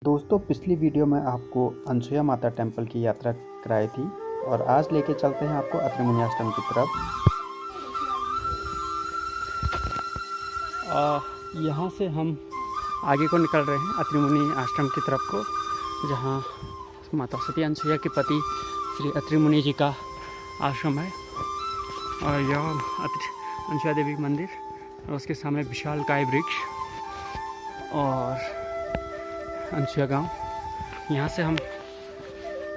दोस्तों पिछली वीडियो में आपको अनसुया माता टेम्पल की यात्रा कराई थी और आज लेके चलते हैं आपको अत्रि मुनि आश्रम की तरफ। यहाँ से हम आगे को निकल रहे हैं अत्रि मुनि आश्रम की तरफ को, जहाँ माता सती अनसुया के पति श्री अत्रि मुनि जी का आश्रम है। और यह अनसुया देवी मंदिर और उसके सामने विशालकाय वृक्ष और अनसुया गांव। यहाँ से हम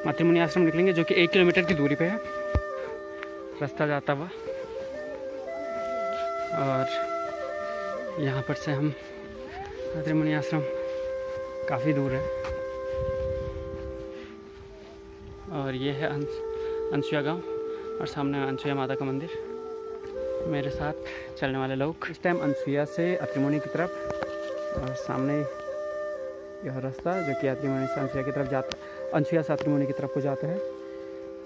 अत्रि मुनि आश्रम निकलेंगे जो कि 1 किलोमीटर की दूरी पे है रास्ता जाता हुआ। और यहाँ पर से हम अत्रि मुनि आश्रम काफ़ी दूर है। और ये है अनसुया गांव और सामने अनसुया माता का मंदिर। मेरे साथ चलने वाले लोग इस टाइम अनसुया से अत्रि मुनि की तरफ, और सामने यह रास्ता जो कि अत्रि मुनि से अनसुया की तरफ जाता है, अनसुया से अत्रि मुनि की तरफ को जाता है।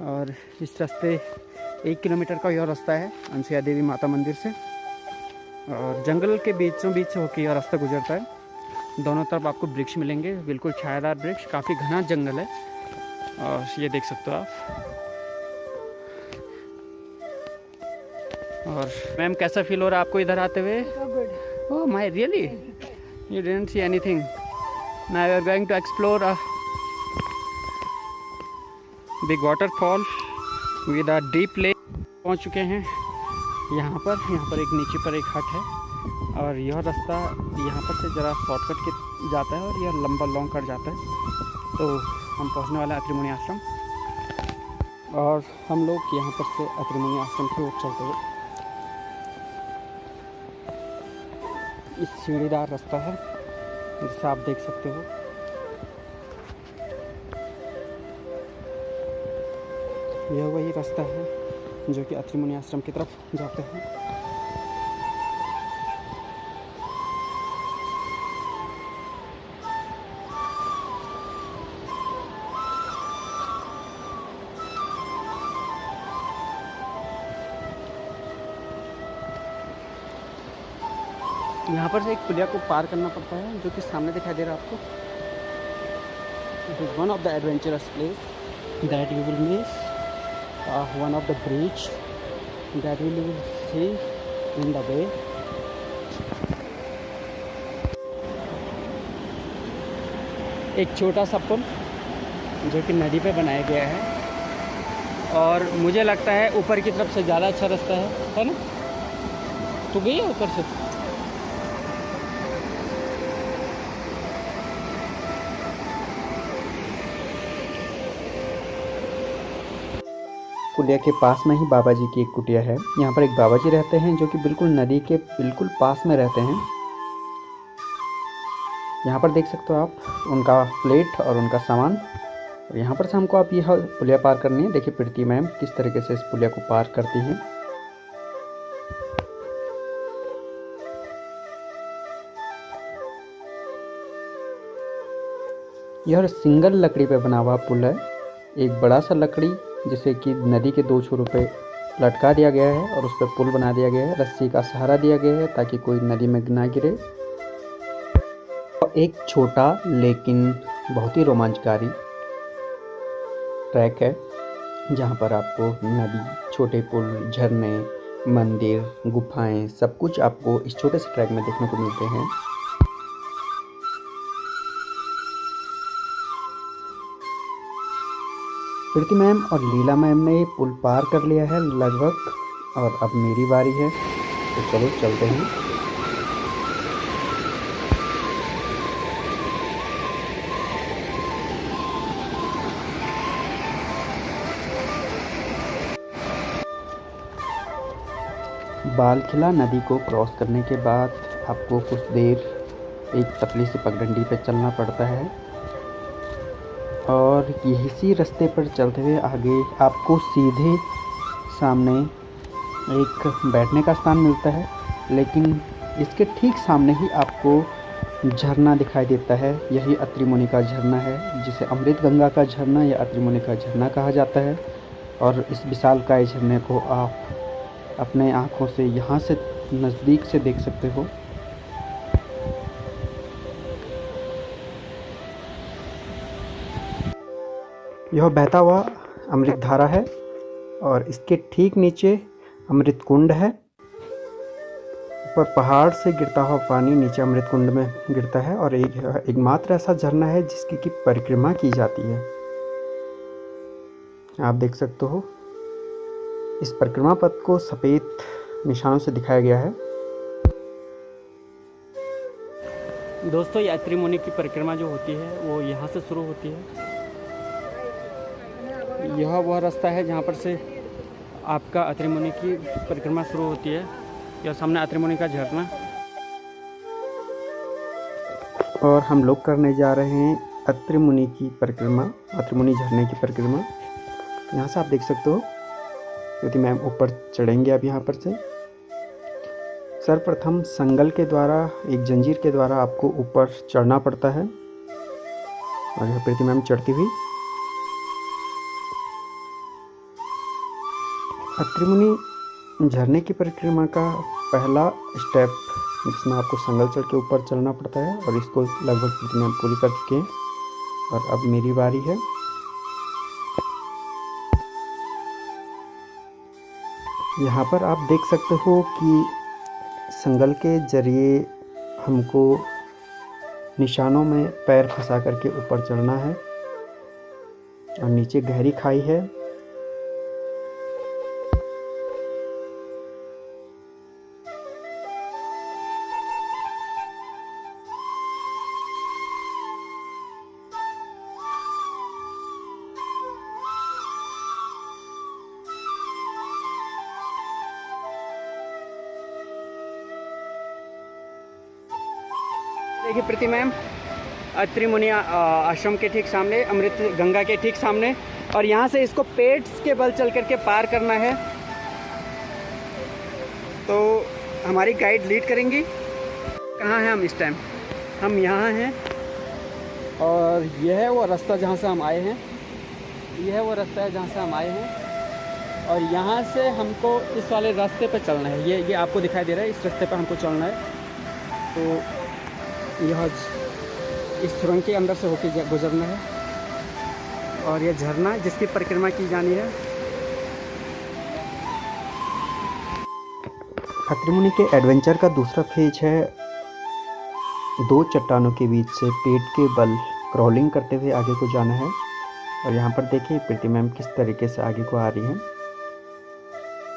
और इस रास्ते 1 किलोमीटर का यह रास्ता है अनसुया देवी माता मंदिर से, और जंगल के बीचों बीच होकर यह रास्ता गुजरता है। दोनों तरफ आपको वृक्ष मिलेंगे, बिल्कुल छायादार वृक्ष, काफ़ी घना जंगल है। और ये देख सकते हो आप। और मैम कैसा फील हो रहा है आपको इधर आते हुए? Oh my really, you didn't see anything. Now we are going to explore a big waterfall with a deep lake। पहुंच चुके हैं यहाँ पर एक नीचे पर एक हट है, और यह रास्ता यहाँ पर से ज़रा शॉर्टकट के जाता है और यह लंबा लॉन्ग कट जाता है। तो हम पहुँचने वाले हैं अत्रि मुनि आश्रम, और हम लोग यहाँ पर से अत्रि मुनि आश्रम की ओर चलते हुए। इस सीढ़ीदार रास्ता है जिसे आप देख सकते हो। यह वही रास्ता है जो कि अत्रि मुनि आश्रम की तरफ जाते हैं। यहाँ पर से एक पुलिया को पार करना पड़ता है जो कि सामने दिखाई दे रहा है आपको। It is one of the adventurous place that you will miss, one of the bridge that you will see in the way. एक छोटा सा पुल जो कि नदी पे बनाया गया है, और मुझे लगता है ऊपर की तरफ से ज़्यादा अच्छा रास्ता है ना? तो गई है ऊपर से। पुलिया के पास में ही बाबा जी की एक कुटिया है। यहाँ पर एक बाबा जी रहते हैं जो कि बिल्कुल नदी के बिल्कुल पास में रहते हैं। यहाँ पर देख सकते हो आप उनका प्लेट और उनका सामान। और यहाँ पर से हमको आप यह पुलिया पार करनी है। देखिए प्रीति मैम किस तरीके से इस पुलिया को पार करती हैं। यह सिंगल लकड़ी पे बना हुआ पुल है। एक बड़ा सा लकड़ी जिसे कि नदी के 2 छोरों पे लटका दिया गया है और उस पर पुल बना दिया गया है। रस्सी का सहारा दिया गया है ताकि कोई नदी में ना गिरे। एक छोटा लेकिन बहुत ही रोमांचकारी ट्रैक है जहाँ पर आपको नदी, छोटे पुल, झरने, मंदिर, गुफाएं, सब कुछ आपको इस छोटे से ट्रैक में देखने को मिलते हैं। प्रीति मैम और लीला मैम ने पुल पार कर लिया है लगभग, और अब मेरी बारी है। तो चलो चलते हैं। बालखिला नदी को क्रॉस करने के बाद आपको कुछ देर एक पतली सी पगडंडी पे चलना पड़ता है, और इसी रास्ते पर चलते हुए आगे आपको सीधे सामने एक बैठने का स्थान मिलता है, लेकिन इसके ठीक सामने ही आपको झरना दिखाई देता है। यही अत्रि मुनि का झरना है, जिसे अमृत गंगा का झरना या अत्रि मुनि का झरना कहा जाता है। और इस विशालकाय झरने को आप अपने आँखों से यहाँ से नज़दीक से देख सकते हो। यह बहता हुआ अमृत धारा है और इसके ठीक नीचे अमृत कुंड है। ऊपर पहाड़ से गिरता हुआ पानी नीचे अमृत कुंड में गिरता है और एकमात्र ऐसा झरना है जिसकी की परिक्रमा की जाती है। आप देख सकते हो इस परिक्रमा पथ को सफ़ेद निशानों से दिखाया गया है। दोस्तों, यात्री मुनि की परिक्रमा जो होती है वो यहाँ से शुरू होती है। यह वह रास्ता है जहाँ पर से आपका अत्रि मुनि की परिक्रमा शुरू होती है। यह सामने अत्रि मुनि का झरना, और हम लोग करने जा रहे हैं अत्रि मुनि की परिक्रमा, अत्रि मुनि झरने की परिक्रमा। यहाँ से आप देख सकते हो यदि मैम ऊपर चढ़ेंगे अब यहाँ पर से। सर्वप्रथम संगल के द्वारा, एक जंजीर के द्वारा आपको ऊपर चढ़ना पड़ता है और यह प्रीति मैम चढ़ती हुई अत्रि मुनि झरने की परिक्रमा का पहला स्टेप, जिसमें आपको संगल चढ़ के ऊपर चलना पड़ता है और इसको लगभग प्रीति मैम पूरी कर चुके हैं और अब मेरी बारी है। यहाँ पर आप देख सकते हो कि संगल के जरिए हमको निशानों में पैर फंसा करके ऊपर चढ़ना है और नीचे गहरी खाई है। देखिए प्रीति मैम, अत्रि मुनि आश्रम के ठीक सामने, अमृत गंगा के ठीक सामने, और यहाँ से इसको पेड़ के बल चल करके पार करना है। तो हमारी गाइड लीड करेंगी। कहाँ हैं हम इस टाइम? हम यहाँ हैं और यह है वो रास्ता जहाँ से हम आए हैं। यह है वो रास्ता है जहाँ से हम आए हैं और यहाँ से हमको इस वाले रास्ते पर चलना है। ये आपको दिखाई दे रहा है, इस रास्ते पर हमको चलना है। तो यह इस सुरंग के अंदर से होकर गुजरना है और यह झरना जिसकी परिक्रमा की जानी है। अत्रि मुनि के एडवेंचर का दूसरा फेज है दो चट्टानों के बीच से पेट के बल क्रॉलिंग करते हुए आगे को जाना है। और यहाँ पर देखिए प्रीति मैम किस तरीके से आगे को आ रही हैं।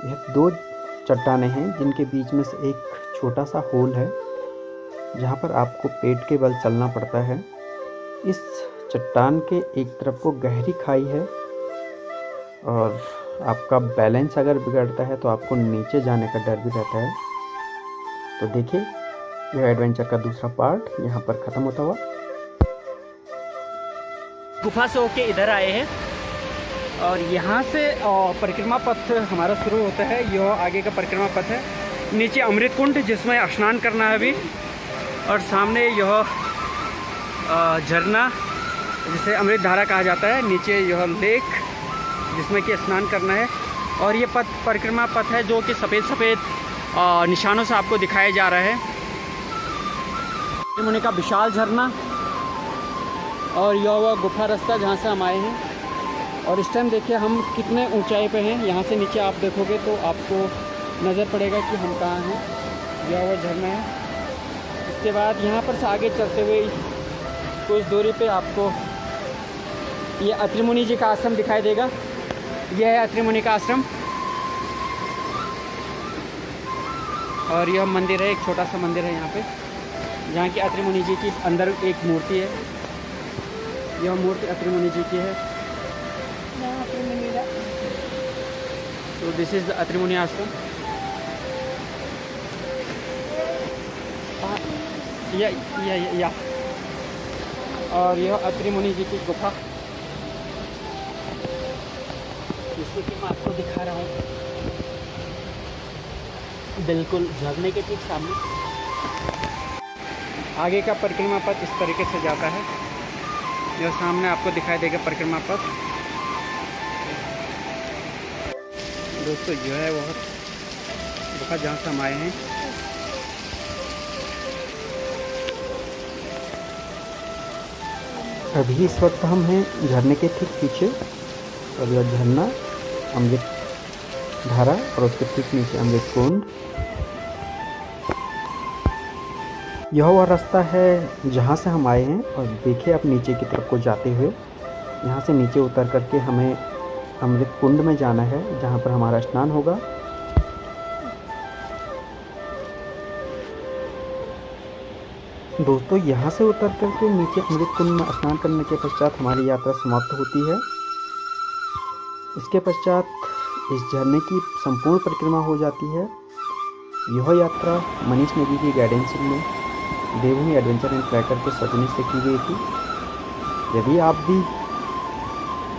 यह दो चट्टानें हैं जिनके बीच में से एक छोटा सा होल है जहाँ पर आपको पेट के बल चलना पड़ता है। इस चट्टान के एक तरफ को गहरी खाई है और आपका बैलेंस अगर बिगड़ता है तो आपको नीचे जाने का डर भी रहता है। तो देखिए यह एडवेंचर का दूसरा पार्ट यहाँ पर ख़त्म होता हुआ। गुफा से होके इधर आए हैं और यहाँ से परिक्रमा पथ हमारा शुरू होता है। यह आगे का परिक्रमा पथ है। नीचे अमृत कुंड जिसमें स्नान करना है अभी, और सामने यह झरना जिसे अमृत धारा कहा जाता है। नीचे यह लेक जिसमें कि स्नान करना है। और ये पथ परिक्रमा पथ है जो कि सफ़ेद निशानों से आपको दिखाया जा रहा है। अत्रि मुनि का विशाल झरना और यह वह गुफा रास्ता जहाँ से हम आए हैं। और इस टाइम देखिए हम कितने ऊंचाई पे हैं। यहाँ से नीचे आप देखोगे तो आपको नज़र पड़ेगा कि हम कहाँ हैं। यह वह झरना है। इसके बाद यहाँ पर से आगे चलते हुए कुछ दूरी पे आपको ये अत्रि मुनि जी का आश्रम दिखाई देगा। यह है अत्रि मुनि का आश्रम और यह मंदिर है, एक छोटा सा मंदिर है यहाँ पे, जहाँ की अत्रि मुनि जी की अंदर एक मूर्ति है। यह मूर्ति अत्रि मुनि जी की है। तो दिस इज द अत्रि मुनि आश्रम। या और यह अत्रि मुनि जी की गुफा, जिससे कि मैं आपको दिखा रहा हूँ बिल्कुल झरने के ठीक सामने। आगे का परिक्रमा पथ इस तरीके से जाता है। यह सामने आपको दिखाई देगा परिक्रमा पथ। दोस्तों यह है वह गुफा जहाँ से हम आए हैं। अभी इस वक्त हम हैं झरने के ठीक पीछे, और यह झरना अमृत धारा और उसके ठीक नीचे अमृत कुंड। यह वह रास्ता है जहाँ से हम आए हैं, और देखिए आप नीचे की तरफ को जाते हुए यहाँ से नीचे उतर करके हमें अमृत कुंड में जाना है, जहाँ पर हमारा स्नान होगा। दोस्तों यहाँ से उतर करके नीचे अमृत कुंड में स्नान करने के पश्चात हमारी यात्रा समाप्त होती है। इसके पश्चात इस झरने की संपूर्ण परिक्रमा हो जाती है। यह यात्रा मनीष नेगी की गाइडेंस में देवभूमि एडवेंचर एंड ट्रैकर के सौजन्य से की गई थी। यदि आप भी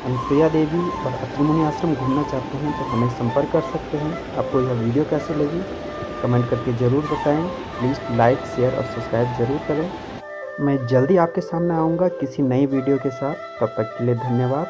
अनुसुईया देवी और अत्रि मुनि आश्रम घूमना चाहते हैं तो हमें संपर्क कर सकते हैं। आपको यह वीडियो कैसी लगी कमेंट करके ज़रूर बताएं। प्लीज़ लाइक, शेयर और सब्सक्राइब ज़रूर करें। मैं जल्दी आपके सामने आऊँगा किसी नई वीडियो के साथ। तब तक के लिए धन्यवाद।